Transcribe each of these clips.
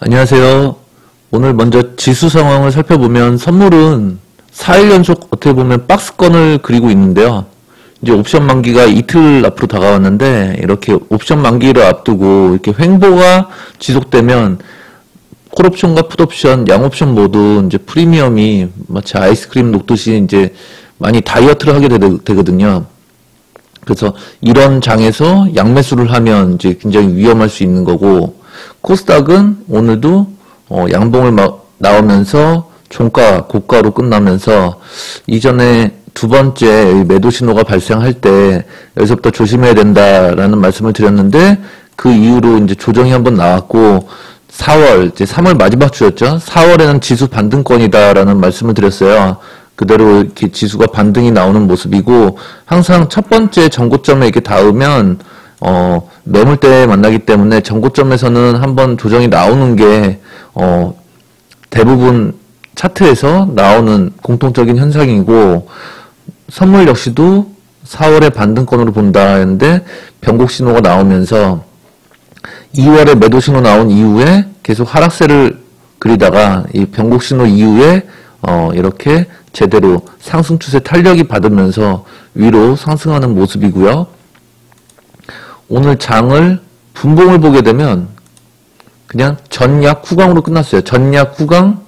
안녕하세요. 오늘 먼저 지수 상황을 살펴보면 선물은 4일 연속 어떻게 보면 박스권을 그리고 있는데요. 이제 옵션 만기가 이틀 앞으로 다가왔는데 이렇게 옵션 만기를 앞두고 이렇게 횡보가 지속되면 콜옵션과 풋옵션, 양옵션 모두 이제 프리미엄이 마치 아이스크림 녹듯이 이제 많이 다이어트를 하게 되거든요. 그래서 이런 장에서 양매수를 하면 이제 굉장히 위험할 수 있는 거고, 코스닥은 오늘도 양봉을 나오면서 종가, 고가로 끝나면서 이전에 두 번째 매도 신호가 발생할 때 여기서부터 조심해야 된다라는 말씀을 드렸는데, 그 이후로 이제 조정이 한번 나왔고 4월, 이제 3월 마지막 주였죠. 4월에는 지수 반등권이다라는 말씀을 드렸어요. 그대로 이렇게 지수가 반등이 나오는 모습이고, 항상 첫 번째 전고점에 이렇게 닿으면 매물대에 만나기 때문에 전고점에서는 한번 조정이 나오는 게 대부분 차트에서 나오는 공통적인 현상이고, 선물 역시도 4월에 반등권으로 본다 했는데 변곡 신호가 나오면서 2월에 매도 신호 나온 이후에 계속 하락세를 그리다가 이 변곡 신호 이후에 이렇게 제대로 상승 추세 탄력이 받으면서 위로 상승하는 모습이고요. 오늘 장을 분봉을 보게 되면 그냥 전약 후강으로 끝났어요. 전약 후강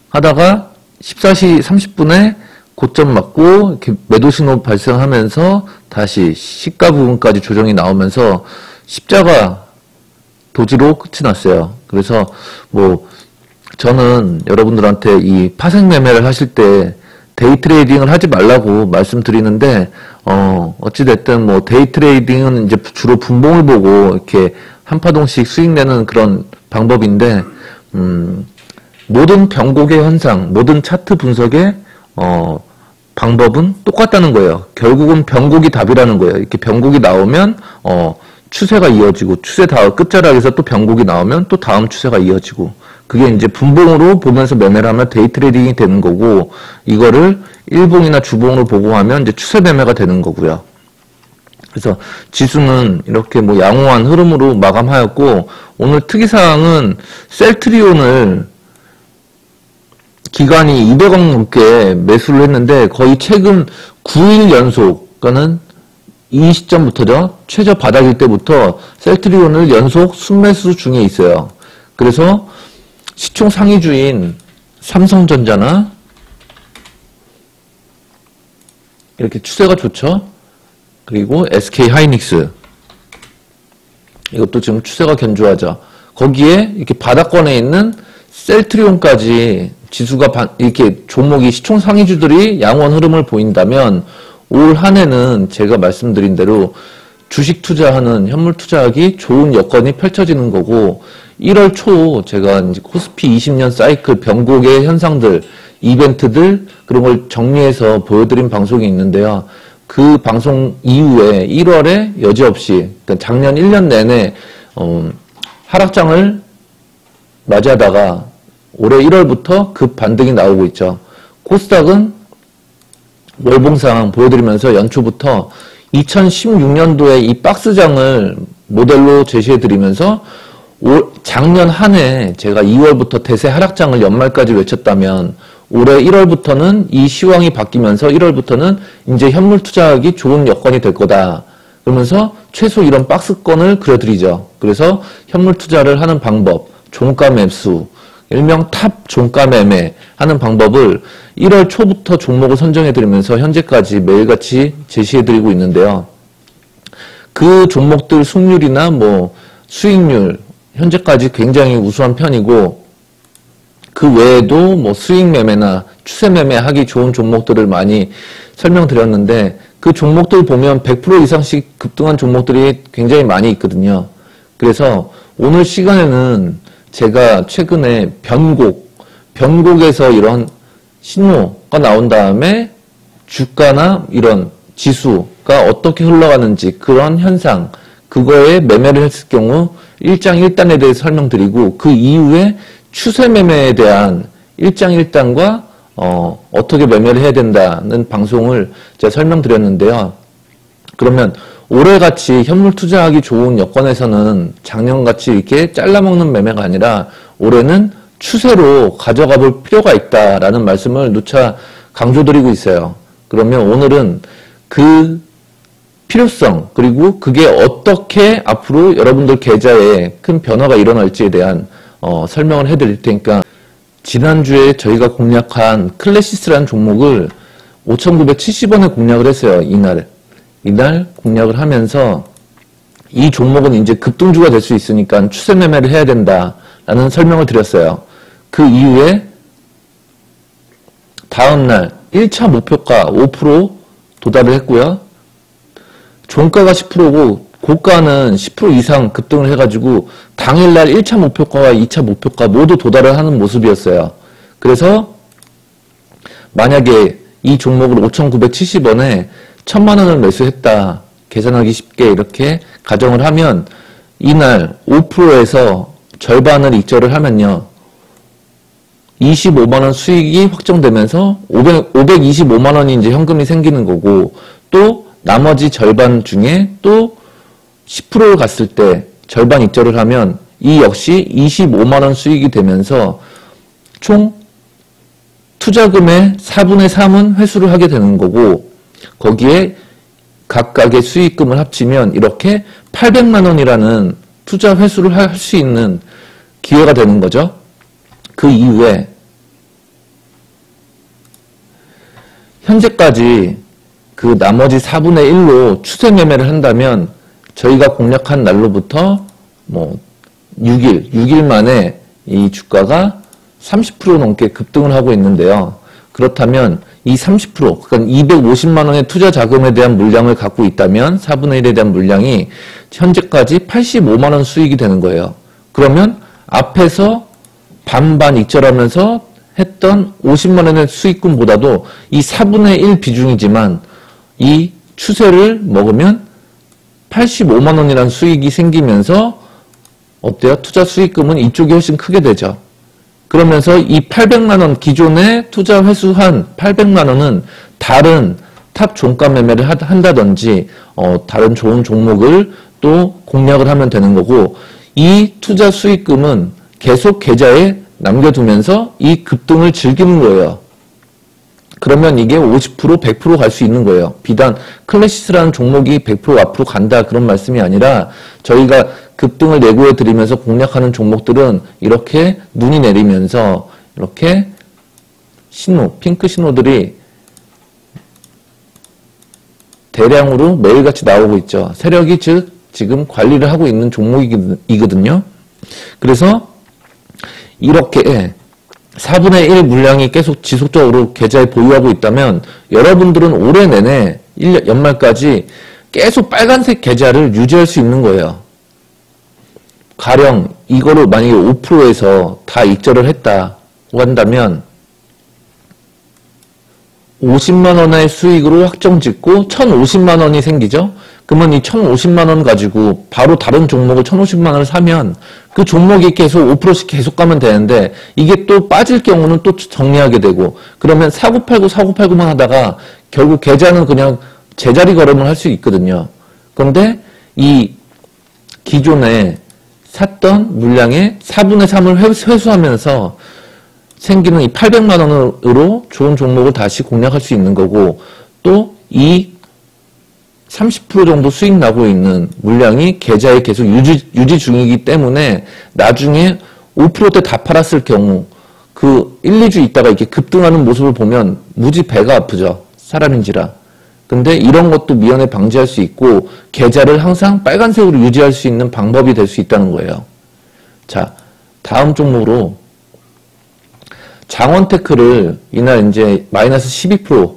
하다가 14시 30분에 고점 맞고 이렇게 매도 신호 발생하면서 다시 시가 부분까지 조정이 나오면서 십자가 도지로 끝이 났어요. 그래서 뭐 저는 여러분들한테 이 파생 매매를 하실 때 데이 트레이딩을 하지 말라고 말씀드리는데, 어찌됐든 뭐 데이 트레이딩은 이제 주로 분봉을 보고 이렇게 한 파동씩 수익 내는 그런 방법인데, 모든 변곡의 현상, 모든 차트 분석의 방법은 똑같다는 거예요. 결국은 변곡이 답이라는 거예요. 이렇게 변곡이 나오면 추세가 이어지고, 추세 다음 끝자락에서 또 변곡이 나오면 또 다음 추세가 이어지고, 그게 이제 분봉으로 보면서 매매를 하면 데이 트레이딩이 되는 거고, 이거를 일봉이나 주봉으로 보고 하면 이제 추세 매매가 되는 거고요. 그래서 지수는 이렇게 뭐 양호한 흐름으로 마감하였고, 오늘 특이사항은 셀트리온을 기간이 200억 넘게 매수를 했는데 거의 최근 9일 연속, 그러니까는 이 시점부터죠. 최저 바닥일 때부터 셀트리온을 연속 순매수 중에 있어요. 그래서 시총 상위주인 삼성전자나 이렇게 추세가 좋죠. 그리고 SK하이닉스, 이것도 지금 추세가 견조하죠. 거기에 이렇게 바닥권에 있는 셀트리온까지 지수가 이렇게 종목이 시총 상위주들이 양호한 흐름을 보인다면 올 한 해는 제가 말씀드린 대로 주식 투자하는, 현물 투자하기 좋은 여건이 펼쳐지는 거고, 1월 초 제가 이제 코스피 20년 사이클 변곡의 현상들, 이벤트들, 그런 걸 정리해서 보여드린 방송이 있는데요. 그 방송 이후에 1월에 여지없이, 그러니까 작년 1년 내내 하락장을 맞이하다가 올해 1월부터 급 반등이 나오고 있죠. 코스닥은 월봉상 보여드리면서 연초부터 2016년도에 이 박스장을 모델로 제시해드리면서 작년 한 해 제가 2월부터 대세 하락장을 연말까지 외쳤다면 올해 1월부터는 이 시황이 바뀌면서 1월부터는 이제 현물 투자하기 좋은 여건이 될 거다. 그러면서 최소 이런 박스권을 그려드리죠. 그래서 현물 투자를 하는 방법, 종가 매수, 일명 탑 종가 매매 하는 방법을 1월 초부터 종목을 선정해드리면서 현재까지 매일같이 제시해드리고 있는데요. 그 종목들 승률이나 뭐 수익률 현재까지 굉장히 우수한 편이고, 그 외에도 뭐 수익 매매나 추세 매매 하기 좋은 종목들을 많이 설명드렸는데, 그 종목들 보면 100% 이상씩 급등한 종목들이 굉장히 많이 있거든요. 그래서 오늘 시간에는 제가 최근에 변곡에서 이런 신호가 나온 다음에 주가나 이런 지수가 어떻게 흘러가는지, 그런 현상, 그거에 매매를 했을 경우 일장일단에 대해 설명드리고, 그 이후에 추세 매매에 대한 일장일단과 어떻게 매매를 해야 된다는 방송을 제가 설명드렸는데요. 그러면 올해같이 현물 투자하기 좋은 여건에서는 작년같이 이렇게 잘라먹는 매매가 아니라 올해는 추세로 가져가 볼 필요가 있다라는 말씀을 누차 강조드리고 있어요. 그러면 오늘은 그 필요성, 그리고 그게 어떻게 앞으로 여러분들 계좌에 큰 변화가 일어날지에 대한 설명을 해드릴 테니까, 지난주에 저희가 공략한 클래시스라는 종목을 5,970원에 공략을 했어요. 이날 공략을 하면서 이 종목은 이제 급등주가 될 수 있으니까 추세 매매를 해야 된다라는 설명을 드렸어요. 그 이후에 다음날 1차 목표가 5% 도달을 했고요. 종가가 10%고 고가는 10% 이상 급등을 해가지고 당일날 1차 목표가와 2차 목표가 모두 도달을 하는 모습이었어요. 그래서 만약에 이 종목을 5,970원에 1,000만원을 매수했다, 계산하기 쉽게 이렇게 가정을 하면 이날 5%에서 절반을 익절을 하면요, 25만원 수익이 확정되면서 525만원이 이제 현금이 생기는 거고, 또 나머지 절반 중에 또 10%를 갔을 때 절반 익절을 하면 이 역시 25만원 수익이 되면서 총 투자금의 4분의 3은 회수를 하게 되는 거고, 거기에 각각의 수익금을 합치면 이렇게 800만원이라는 투자 회수를 할 수 있는 기회가 되는 거죠. 그 이후에 현재까지 그 나머지 4분의 1로 추세 매매를 한다면 저희가 공략한 날로부터 6일 만에 이 주가가 30% 넘게 급등을 하고 있는데요. 그렇다면 이 30%, 그러니까 250만원의 투자 자금에 대한 물량을 갖고 있다면 4분의 1에 대한 물량이 현재까지 85만원 수익이 되는 거예요. 그러면 앞에서 반반 익절하면서 했던 50만원의 수익금보다도 이 4분의 1 비중이지만 이 추세를 먹으면 85만원이라는 수익이 생기면서 어때요? 투자 수익금은 이쪽이 훨씬 크게 되죠. 그러면서 이 800만원, 기존에 투자 회수한 800만원은 다른 탑 종가 매매를 한다든지 다른 좋은 종목을 또 공략을 하면 되는 거고, 이 투자 수익금은 계속 계좌에 남겨두면서 이 급등을 즐기는 거예요. 그러면 이게 50%, 100% 갈 수 있는 거예요. 비단 클래시스라는 종목이 100% 앞으로 간다 그런 말씀이 아니라, 저희가 급등을 내고해 드리면서 공략하는 종목들은 이렇게 눈이 내리면서 이렇게 신호, 핑크 신호들이 대량으로 매일같이 나오고 있죠. 세력이 즉 지금 관리를 하고 있는 종목이거든요. 그래서 이렇게 4분의 1 물량이 계속 지속적으로 계좌에 보유하고 있다면 여러분들은 올해 내내 연말까지 계속 빨간색 계좌를 유지할 수 있는 거예요. 가령 이거를 만약에 5%에서 다 익절을 했다고 한다면 50만원의 수익으로 확정짓고 1,050만원이 생기죠. 그러면 이 1,050만원 가지고 바로 다른 종목을 1,050만원을 사면 그 종목이 계속 5%씩 계속 가면 되는데, 이게 또 빠질 경우는 또 정리하게 되고, 그러면 사고 팔고만 하다가 결국 계좌는 그냥 제자리 걸음을 할 수 있거든요. 그런데 이 기존에 샀던 물량의 4분의 3을 회수하면서 생기는 이 800만원으로 좋은 종목을 다시 공략할 수 있는 거고, 또 이 30% 정도 수익 나고 있는 물량이 계좌에 계속 유지 중이기 때문에 나중에 5%대 다 팔았을 경우 그 1, 2주 있다가 이렇게 급등하는 모습을 보면 무지 배가 아프죠. 사람인지라. 근데 이런 것도 미연에 방지할 수 있고 계좌를 항상 빨간색으로 유지할 수 있는 방법이 될 수 있다는 거예요. 자, 다음 종목으로 장원테크를 이날 이제 마이너스 12%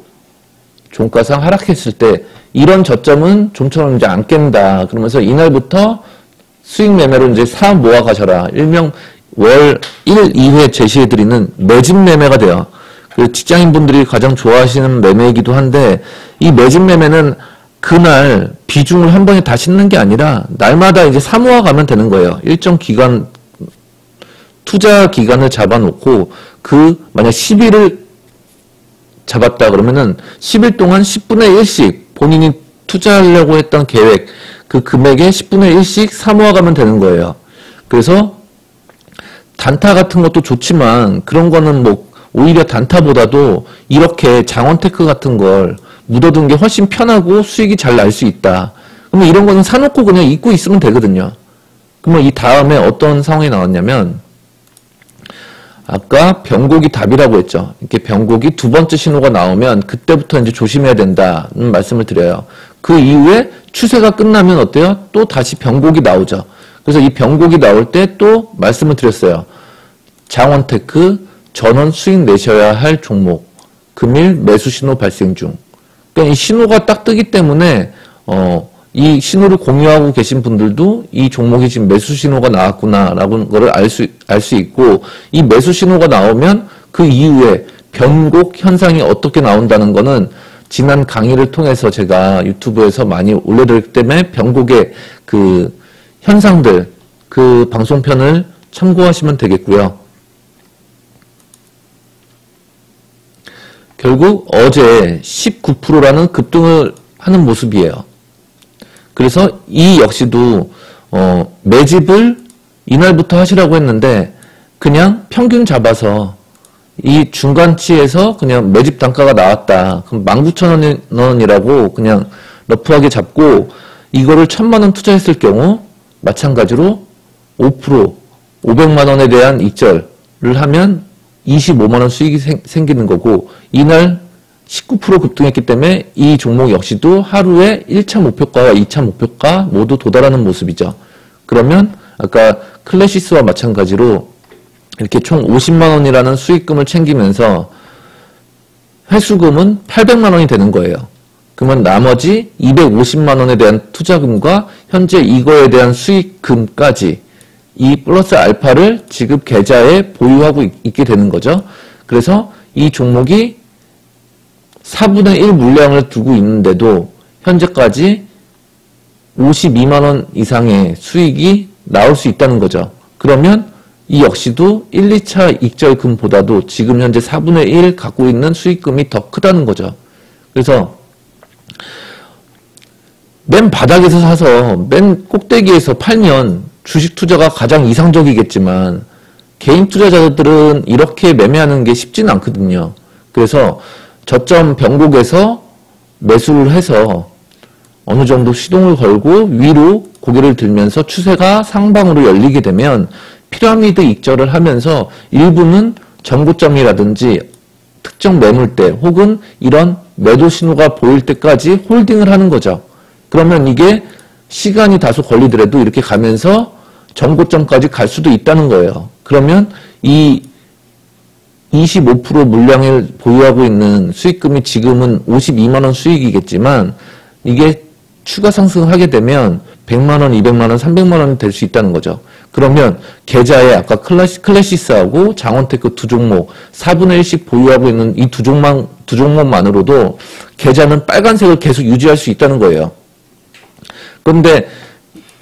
종가상 하락했을 때 이런 저점은 좀처럼 이제 안 깬다. 그러면서 이날부터 수익 매매로 이제 사 모아 가셔라. 일명 월 1, 2회 제시해드리는 매집 매매가 돼요. 그 직장인분들이 가장 좋아하시는 매매이기도 한데, 이 매집 매매는 그날 비중을 한 번에 다 싣는 게 아니라 날마다 이제 사 모아 가면 되는 거예요. 일정 기간, 투자 기간을 잡아놓고 만약 10일을 잡았다 그러면은 10일 동안 10분의 1씩 본인이 투자하려고 했던 계획, 그 금액의 10분의 1씩 사모아가면 되는 거예요. 그래서 단타 같은 것도 좋지만 그런 거는 뭐 오히려 단타보다도 이렇게 장원테크 같은 걸 묻어둔 게 훨씬 편하고 수익이 잘 날 수 있다. 그러면 이런 거는 사놓고 그냥 잊고 있으면 되거든요. 그러면 이 다음에 어떤 상황이 나왔냐면 아까 변곡이 답이라고 했죠. 이렇게 변곡이 두 번째 신호가 나오면 그때부터 이제 조심해야 된다는 말씀을 드려요. 그 이후에 추세가 끝나면 어때요? 또 다시 변곡이 나오죠. 그래서 이 변곡이 나올 때 또 말씀을 드렸어요. 장원테크 전원 수익 내셔야 할 종목. 금일 매수 신호 발생 중. 그러니까 이 신호가 딱 뜨기 때문에 이 신호를 공유하고 계신 분들도 이 종목이 지금 매수 신호가 나왔구나라는 거를 알 수 있고, 이 매수 신호가 나오면 그 이후에 변곡 현상이 어떻게 나온다는 거는 지난 강의를 통해서 제가 유튜브에서 많이 올려드렸기 때문에 변곡의 그 현상들, 그 방송편을 참고하시면 되겠고요. 결국 어제 19%라는 급등을 하는 모습이에요. 그래서 이 역시도 매집을 이날부터 하시라고 했는데 그냥 평균 잡아서 이 중간치에서 그냥 매집 단가가 나왔다. 그럼 19,000원이라고 그냥 러프하게 잡고 이거를 1,000만원 투자했을 경우 마찬가지로 5%, 500만원에 대한 익절을 하면 25만원 수익이 생기는 거고, 이날 19% 급등했기 때문에 이 종목 역시도 하루에 1차 목표가와 2차 목표가 모두 도달하는 모습이죠. 그러면 아까 클래시스와 마찬가지로 이렇게 총 50만원이라는 수익금을 챙기면서 회수금은 800만원이 되는 거예요. 그러면 나머지 250만원에 대한 투자금과 현재 이거에 대한 수익금까지 이 플러스 알파를 지급 계좌에 보유하고 있게 되는 거죠. 그래서 이 종목이 4분의 1 물량을 두고 있는데도 현재까지 52만원 이상의 수익이 나올 수 있다는 거죠. 그러면 이 역시도 1, 2차 익절금보다도 지금 현재 4분의 1 갖고 있는 수익금이 더 크다는 거죠. 그래서 맨 바닥에서 사서 맨 꼭대기에서 팔면 주식 투자가 가장 이상적이겠지만 개인 투자자들은 이렇게 매매하는 게 쉽지는 않거든요. 그래서 저점 변곡에서 매수를 해서 어느 정도 시동을 걸고 위로 고개를 들면서 추세가 상방으로 열리게 되면 피라미드 익절을 하면서 일부는 전고점이라든지 특정 매물대 혹은 이런 매도 신호가 보일 때까지 홀딩을 하는 거죠. 그러면 이게 시간이 다소 걸리더라도 이렇게 가면서 전고점까지 갈 수도 있다는 거예요. 그러면 이 25% 물량을 보유하고 있는 수익금이 지금은 52만원 수익이겠지만 이게 추가 상승하게 되면 100만원, 200만원, 300만원이 될 수 있다는 거죠. 그러면 계좌에 아까 클래시스하고 장원테크 두 종목 4분의 1씩 보유하고 있는 이 두 종목만으로도 계좌는 빨간색을 계속 유지할 수 있다는 거예요. 그런데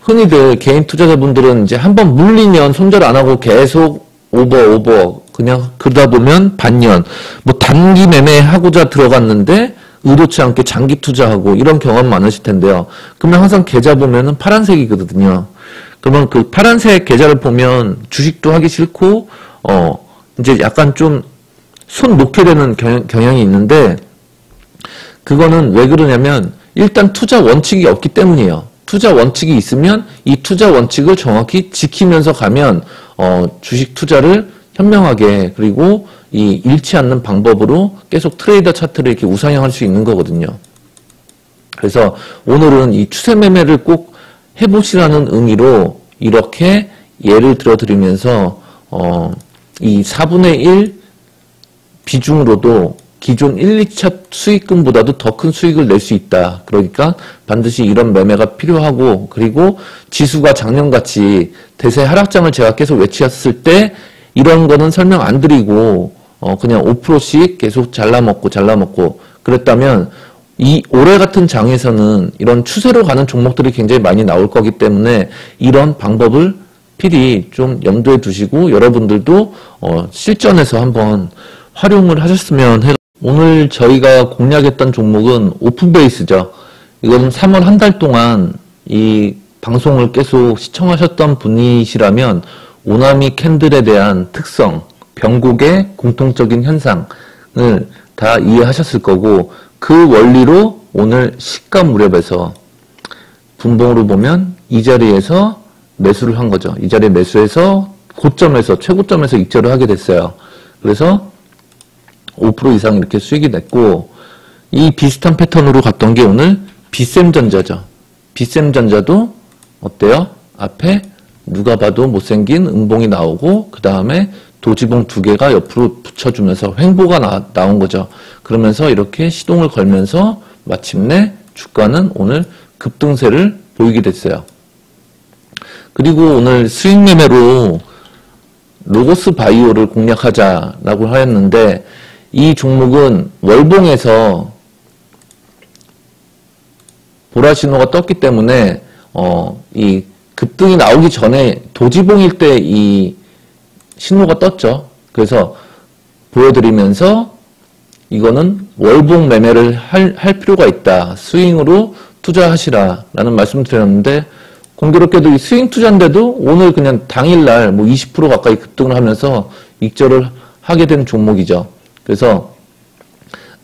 흔히들 개인 투자자분들은 이제 한번 물리면 손절 안 하고 계속 오버 그냥 그러다 보면 반년 뭐 단기 매매하고자 들어갔는데 의도치 않게 장기 투자하고 이런 경험 많으실 텐데요. 그러면 항상 계좌 보면은 파란색이거든요. 그러면 그 파란색 계좌를 보면 주식도 하기 싫고 이제 약간 좀 손 놓게 되는 경향이 있는데, 그거는 왜 그러냐면 일단 투자 원칙이 없기 때문이에요. 투자 원칙이 있으면 이 투자 원칙을 정확히 지키면서 가면 주식 투자를 현명하게 그리고 이 잃지 않는 방법으로 계속 트레이더 차트를 이렇게 우상향할 수 있는 거거든요. 그래서 오늘은 이 추세 매매를 꼭 해보시라는 의미로 이렇게 예를 들어 드리면서 이 4분의 1 비중으로도 기존 1, 2차 수익금보다도 더 큰 수익을 낼 수 있다. 그러니까 반드시 이런 매매가 필요하고, 그리고 지수가 작년같이 대세 하락장을 제가 계속 외치었을 때 이런 거는 설명 안 드리고 그냥 5%씩 계속 잘라먹고 그랬다면 이 올해 같은 장에서는 이런 추세로 가는 종목들이 굉장히 많이 나올 거기 때문에 이런 방법을 필히 좀 염두에 두시고 여러분들도 실전에서 한번 활용을 하셨으면 해요. 오늘 저희가 공략했던 종목은 오픈베이스죠. 이건 3월 한 달 동안 이 방송을 계속 시청하셨던 분이시라면 오나미 캔들에 대한 특성, 병곡의 공통적인 현상을 다 이해하셨을 거고, 그 원리로 오늘 시가 무렵에서 분봉으로 보면 이 자리에서 매수를 한 거죠. 이 자리에 매수해서 고점에서, 최고점에서 익절을 하게 됐어요. 그래서 5% 이상 이렇게 수익이 냈고, 이 비슷한 패턴으로 갔던 게 오늘 비셈전자죠. 비셈전자도 어때요? 앞에 누가 봐도 못생긴 음봉이 나오고, 그 다음에 도지봉 두 개가 옆으로 붙여주면서 횡보가 나온 거죠. 그러면서 이렇게 시동을 걸면서 마침내 주가는 오늘 급등세를 보이게 됐어요. 그리고 오늘 수익 매매로 로고스 바이오를 공략하자라고 하였는데, 이 종목은 월봉에서 보라 신호가 떴기 때문에 이 급등이 나오기 전에 도지봉일 때 이 신호가 떴죠. 그래서 보여드리면서 이거는 월봉 매매를 할 필요가 있다. 스윙으로 투자하시라 라는 말씀을 드렸는데, 공교롭게도 이 스윙 투자인데도 오늘 그냥 당일날 뭐 20% 가까이 급등을 하면서 익절을 하게 된 종목이죠. 그래서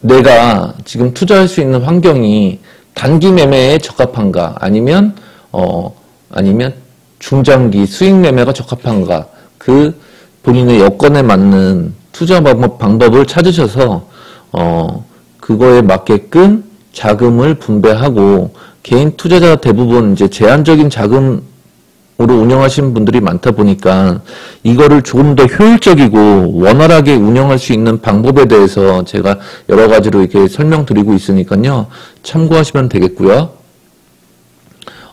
내가 지금 투자할 수 있는 환경이 단기 매매에 적합한가, 아니면 중장기 수익 매매가 적합한가, 그 본인의 여건에 맞는 투자 방법을 찾으셔서 그거에 맞게끔 자금을 분배하고, 개인 투자자 대부분 이제 제한적인 자금으로 운영하시는 분들이 많다 보니까 이거를 조금 더 효율적이고 원활하게 운영할 수 있는 방법에 대해서 제가 여러 가지로 이렇게 설명드리고 있으니까요. 참고하시면 되겠고요.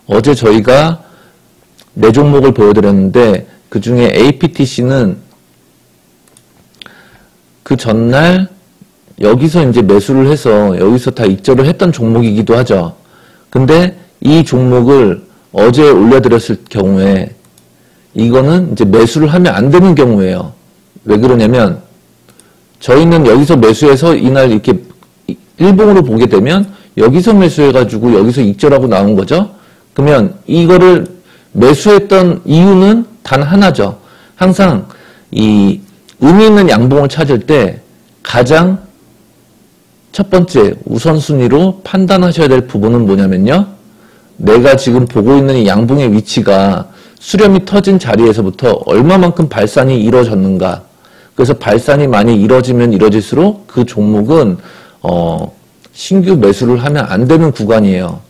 어제 저희가 4종목을 보여드렸는데, 그 중에 APTC는 그 전날 여기서 이제 매수를 해서 여기서 다 익절을 했던 종목이기도 하죠. 근데 이 종목을 어제 올려드렸을 경우에 이거는 이제 매수를 하면 안 되는 경우예요. 왜 그러냐면, 저희는 여기서 매수해서 이날 이렇게 일봉으로 보게 되면 여기서 매수해가지고 여기서 익절하고 나온 거죠. 그러면 이거를 매수했던 이유는 단 하나죠. 항상 이 의미 있는 양봉을 찾을 때 가장 첫 번째 우선순위로 판단하셔야 될 부분은 뭐냐면요. 내가 지금 보고 있는 이 양봉의 위치가 수렴이 터진 자리에서부터 얼마만큼 발산이 이루어졌는가. 그래서 발산이 많이 이루어지면 이루어질수록 그 종목은 신규 매수를 하면 안 되는 구간이에요.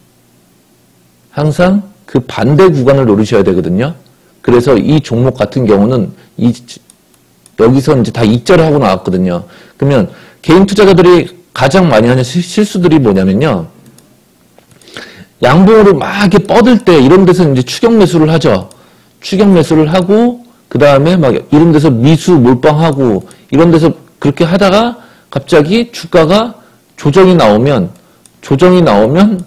항상 그 반대 구간을 노리셔야 되거든요. 그래서 이 종목 같은 경우는 여기서 이제 다 익절하고 나왔거든요. 그러면 개인 투자자들이 가장 많이 하는 실수들이 뭐냐면요. 양봉으로 막 이렇게 뻗을 때 이런 데서 이제 추격 매수를 하죠. 추격 매수를 하고, 그 다음에 막 이런 데서 미수 몰빵하고, 이런 데서 그렇게 하다가 갑자기 주가가 조정이 나오면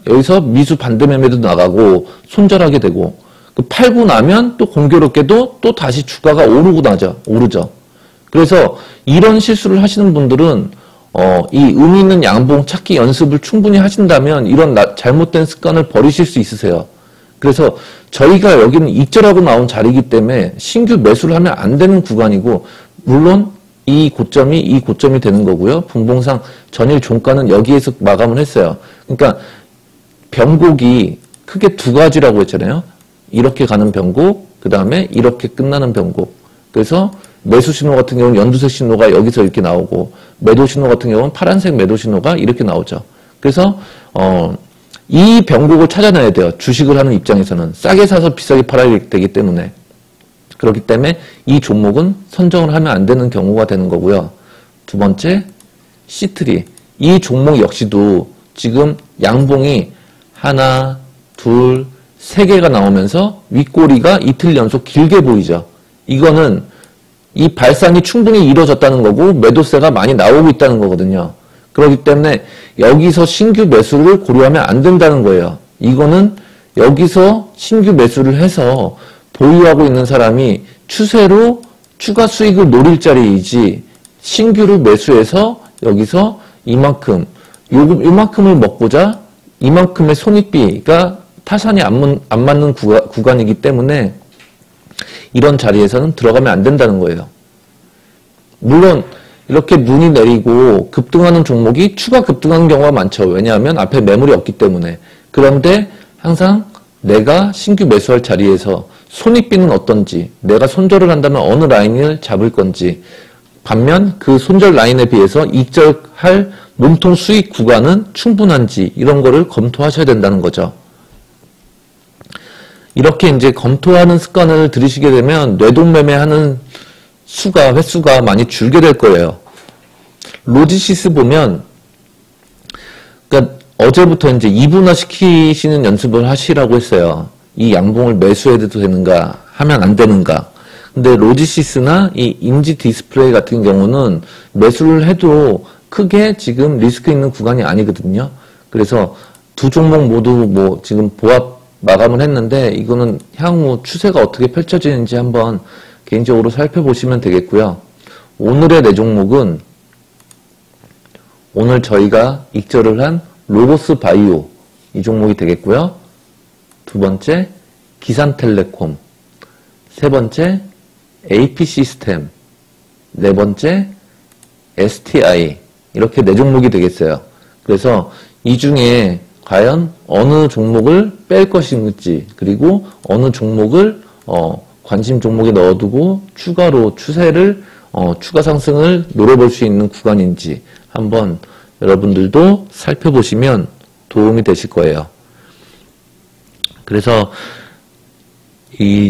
여기서 미수 반대 매매도 나가고 손절하게 되고, 팔고 나면 또 공교롭게도 또 다시 주가가 오르죠. 그래서 이런 실수를 하시는 분들은 이 의미 있는 양봉 찾기 연습을 충분히 하신다면 이런 잘못된 습관을 버리실 수 있으세요. 그래서 저희가 여기는 익절하고 나온 자리이기 때문에 신규 매수를 하면 안 되는 구간이고, 물론 이 고점이 되는 거고요. 분봉상 전일 종가는 여기에서 마감을 했어요. 그러니까 병곡이 크게 두 가지라고 했잖아요. 이렇게 가는 병곡, 그 다음에 이렇게 끝나는 병곡. 그래서 매수 신호 같은 경우는 연두색 신호가 여기서 이렇게 나오고, 매도 신호 같은 경우는 파란색 매도 신호가 이렇게 나오죠. 그래서 이 병곡을 찾아내야 돼요. 주식을 하는 입장에서는 싸게 사서 비싸게 팔아야 되기 때문에. 그렇기 때문에 이 종목은 선정을 하면 안 되는 경우가 되는 거고요. 두 번째, C3. 이 종목 역시도 지금 양봉이 하나, 둘, 세 개가 나오면서 윗꼬리가 이틀 연속 길게 보이죠. 이거는 이 발산이 충분히 이루어졌다는 거고 매도세가 많이 나오고 있다는 거거든요. 그렇기 때문에 여기서 신규 매수를 고려하면 안 된다는 거예요. 이거는 여기서 신규 매수를 해서 보유하고 있는 사람이 추세로 추가 수익을 노릴 자리이지, 신규를 매수해서 여기서 이만큼을 먹고자 이만큼의 손익비가 타산이 안 맞는 구간이기 때문에 이런 자리에서는 들어가면 안 된다는 거예요. 물론 이렇게 눈이 내리고 급등하는 종목이 추가 급등하는 경우가 많죠. 왜냐하면 앞에 매물이 없기 때문에. 그런데 항상 내가 신규 매수할 자리에서 손익비는 어떤지, 내가 손절을 한다면 어느 라인을 잡을 건지, 반면 그 손절 라인에 비해서 익절할 몸통 수익 구간은 충분한지 이런 거를 검토하셔야 된다는 거죠. 이렇게 이제 검토하는 습관을 들이시게 되면 뇌동매매하는 횟수가 많이 줄게 될 거예요. 로지시스 보면, 그러니까 어제부터 이제 2분화 시키시는 연습을 하시라고 했어요. 이 양봉을 매수해도 되는가, 하면 안 되는가. 근데 로지시스나 이 인지 디스플레이 같은 경우는 매수를 해도 크게 지금 리스크 있는 구간이 아니거든요. 그래서 두 종목 모두 뭐 지금 보합 마감을 했는데 이거는 향후 추세가 어떻게 펼쳐지는지 한번 개인적으로 살펴보시면 되겠고요. 오늘의 네 종목은 오늘 저희가 익절을 한 로고스 바이오 이 종목이 되겠고요. 두 번째 기산텔레콤, 세 번째 AP시스템, 네 번째 STI 이렇게 네 종목이 되겠어요. 그래서 이 중에 과연 어느 종목을 뺄 것인지 그리고 어느 종목을 관심 종목에 넣어두고 추가로 추가 상승을 노려볼 수 있는 구간인지 한번 여러분들도 살펴보시면 도움이 되실 거예요. 그래서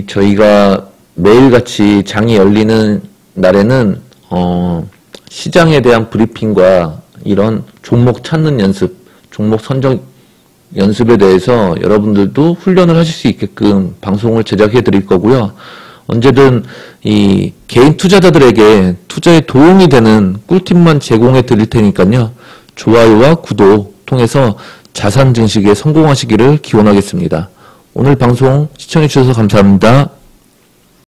저희가 매일같이 장이 열리는 날에는 시장에 대한 브리핑과 이런 종목 찾는 연습, 종목 선정 연습에 대해서 여러분들도 훈련을 하실 수 있게끔 방송을 제작해 드릴 거고요. 언제든 이 개인 투자자들에게 투자에 도움이 되는 꿀팁만 제공해 드릴 테니까요. 좋아요와 구독 통해서 자산 증식에 성공하시기를 기원하겠습니다. 오늘 방송 시청해 주셔서 감사합니다.